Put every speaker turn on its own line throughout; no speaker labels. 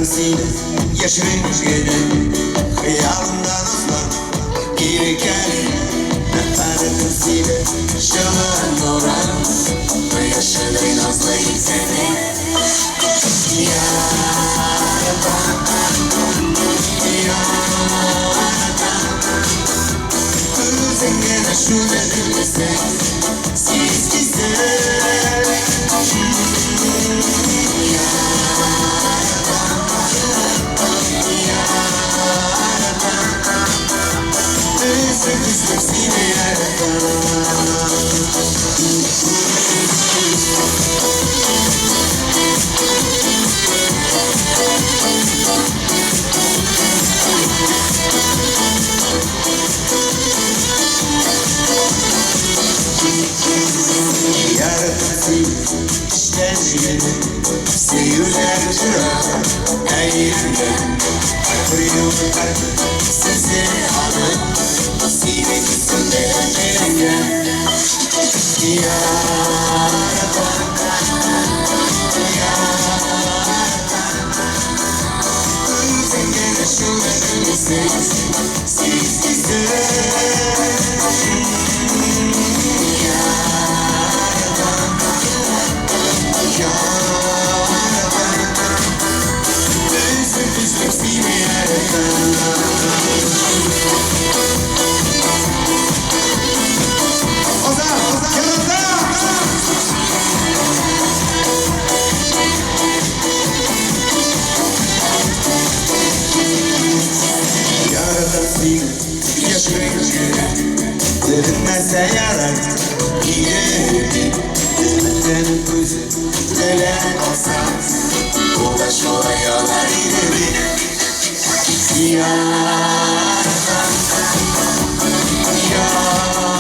seni yaşayınca Xəyalımdan uzaq geri gəlir Yarattım seni şalan olan Bu yaşadığı nazlayım seni Yarattım Özüngene şuna gülmesek Siz güzel Üzüm seni Yarattım işlerini Seyirler çırak Eğilme Kırıyor kalbi Sizleri alın Sine gitsin beğenmeyen Özüngene şuna gülmesek Siz güzel Derinmezse yarar İleri Ümitlerin gözü Gelen olsan Ulaş olayalar ileri Yaradan Yaradan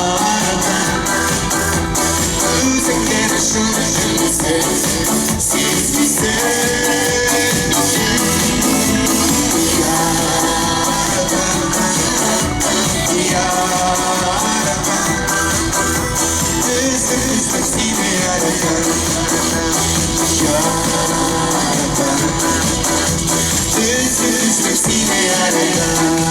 Özüngene şuna gülmesek Siz güzel Yaradan Yaradan Üzüm seni yaratan Yaradan Üzüm seni yaratan